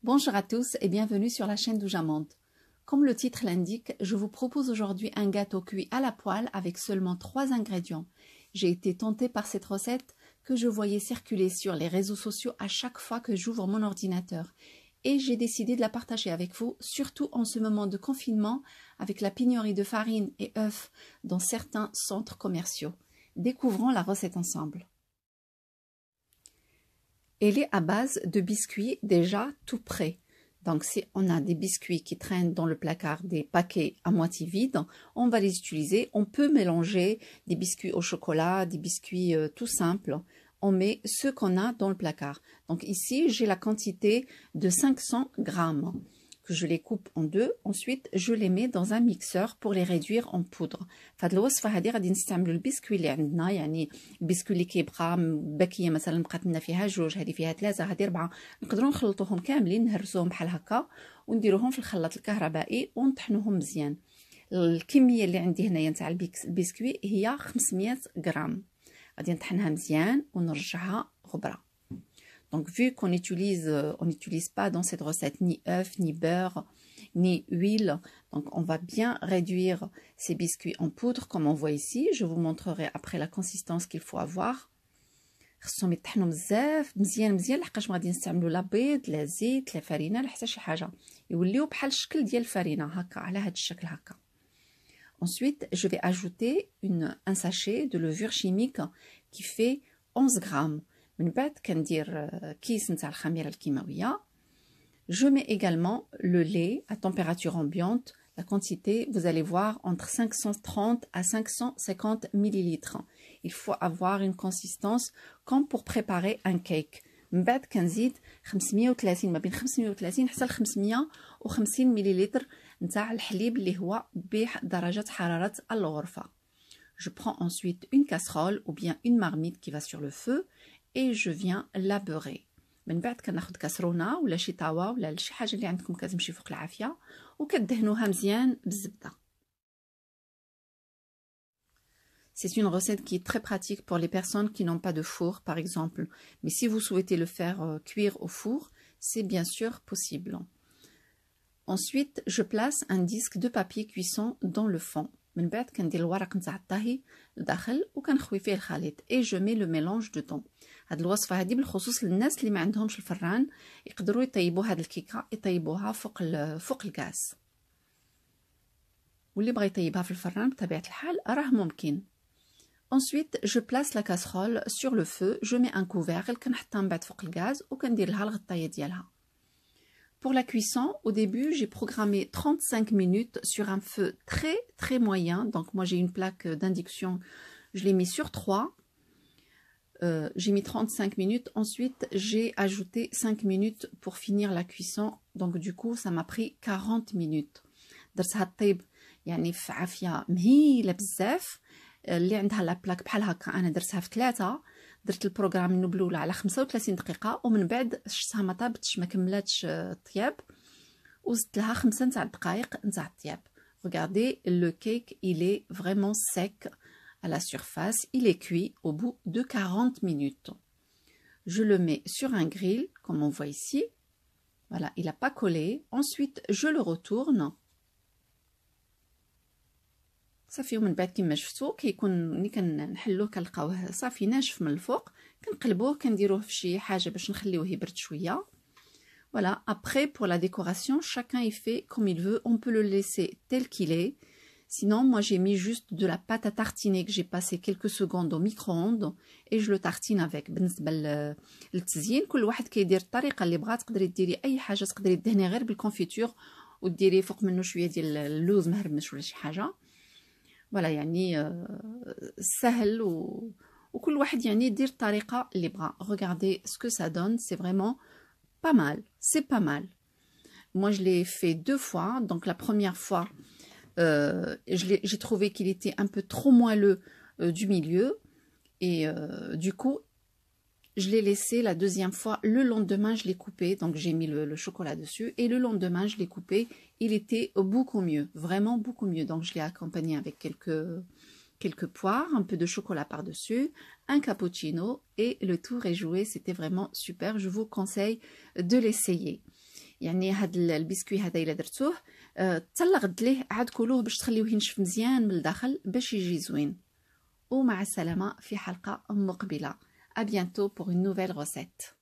Bonjour à tous et bienvenue sur la chaîne d'Oujamande. Comme le titre l'indique, je vous propose aujourd'hui un gâteau cuit à la poêle avec seulement 3 ingrédients. J'ai été tentée par cette recette que je voyais circuler sur les réseaux sociaux à chaque fois que j'ouvre mon ordinateur. Et j'ai décidé de la partager avec vous, surtout en ce moment de confinement avec la pénurie de farine et œufs dans certains centres commerciaux. Découvrons la recette ensemble. Elle est à base de biscuits déjà tout prêts. Donc si on a des biscuits qui traînent dans le placard, des paquets à moitié vides, on va les utiliser. On peut mélanger des biscuits au chocolat, des biscuits tout simples. On met ce qu'on a dans le placard. Donc ici, j'ai la quantité de 500 grammes que je les coupe en deux. Ensuite, je les mets dans un mixeur pour les réduire en poudre. فهاد الوصفة هذه غادي نستعملوا البسكوي اللي عندنا، يعني البسكوي اللي كيبقى باكية مثلا بقات لنا فيها جوج، هذه فيها 3، هذه 4، نقدروا نخلطوهم كاملين، نهرسوهم بحال هكا ونديروهم في الخلاط الكهربائي ونطحنوهم مزيان. الكمية اللي عندي هنايا نتاع البسكوي هي 500 غرام. غادي نطحنها مزيان ونرجعها غبرة. Donc, vu qu'on n'utilise pas dans cette recette ni œuf, ni beurre, ni huile, donc on va bien réduire ces biscuits en poudre, comme on voit ici. Je vous montrerai après la consistance qu'il faut avoir. خصهم يطحنوا بزاف مزيان لحقاش غادي نستعملوا لا بيض لا زيت لا فرينه لا حتى شي حاجه، يوليو بحال الشكل ديال الفرينه هكا على هذا الشكل هكا. Ensuite, je vais ajouter un sachet de levure chimique qui fait 11 grammes. من بعد كندير كيس نتاع الخميره الكيماويه. Je mets également le lait à température ambiante. La quantité, vous allez voir, entre 530 à 550 millilitres. Il faut avoir une consistance comme pour préparer un cake. من بعد كنزيد 530 ما بين 530 حتى ل 550 مليلتر نتاع الحليب اللي هو بدرجة حرارة الغرفة. Je prends ensuite une casserole ou bien une marmite qui va sur le feu et je viens la beurrer. من بعد كناخد كاسرونه ولا شي طاوه ولا شي حاجه اللي عندكم كتمشي فوق العافيه وكدهنوها مزيان بالزبده. C'est une recette qui est très pratique pour les personnes qui n'ont pas de four par exemple, mais si vous souhaitez le faire cuire au four, c'est bien sûr possible. Ensuite, je place un disque de papier cuisson dans le fond. من بعد كندير الورق نتاع الطهي لداخل وكنخوي فيه الخليط et je mets le mélange dedans. هاد الوصفه هذه بالخصوص للناس اللي ما عندهمش الفران يقدروا يطيبوا هاد الكيكه يطيبوها فوق الغاز، واللي بغى يطيبها في الفران بطبيعه الحال راه ممكن. Ensuite, je place la casserole sur le feu, je mets un couvercle كنحطها من بعد فوق الغاز وكندير لها الغطايه ديالها. Pour la cuisson, au début, j'ai programmé 35 minutes sur un feu très moyen. Donc moi j'ai une plaque d'induction, je l'ai mis sur 3. J'ai mis 35 minutes. Ensuite, j'ai ajouté 5 minutes pour finir la cuisson. Donc du coup, ça m'a pris 40 minutes. درتها الطيب يعني في عافية مهيلة بزاف. اللي عندها لا بلاك بحال هكا انا درتها في 3. درت البروغرام من الاولى على 35 دقيقه ومن بعد شفتها ما طابتش ما كملاتش الطياب وزدت لها 5 نتاع الدقائق نتاع الطياب. Regardez, le cake il est vraiment sec à la surface, il est cuit au bout de 40 minutes. Je le mets sur un grill comme on voit ici. Voilà, il n'a pas collé. Ensuite, je le retourne. صافي ومن بعد كما شفتوا كيكون ملي كنحلوه كنلقاوه صافي ناشف من الفوق كنقلبوه كنديروه في شي حاجه باش نخليوه يبرد شويه. Voilà, après pour la décoration, chacun y fait comme il veut, on peut le laisser tel qu'il est. Sinon, moi j'ai mis juste de la pâte à tartiner que j'ai passé quelques secondes au micro-ondes et je le tartine avec. بالنسبه للتزيين كل واحد كيدير الطريقه اللي بغا، تقدري ديري اي حاجه، تقدري دهني غير بالكونفيتور وديري فوق منه شويه ديال اللوز مهرمش ولا شي حاجه. Voilà, يعني سهل وكل واحد يعني يدير الطريقة اللي بغا. Regardez ce que ça donne, c'est vraiment pas mal, c'est pas mal. Moi je l'ai fait 2 fois, donc la première fois j'ai trouvé qu'il était un peu trop moelleux du milieu et du coup je l'ai laissé la deuxième fois. Le lendemain je l'ai coupé, donc j'ai mis le chocolat dessus et le lendemain je l'ai coupé. Il était beaucoup mieux, vraiment beaucoup mieux. Donc je l'ai accompagné avec quelques poires, un peu de chocolat par-dessus, un cappuccino et le tour est joué. C'était vraiment super, je vous conseille de l'essayer. يعني هاد البسكوي هذا الا درتوه تلا غد ليه عاد كلوه باش تخليوه ينشف مزيان من الداخل باش يجي زوين. ومع السلامه في حلقه مقبله. À bientôt pour une nouvelle recette.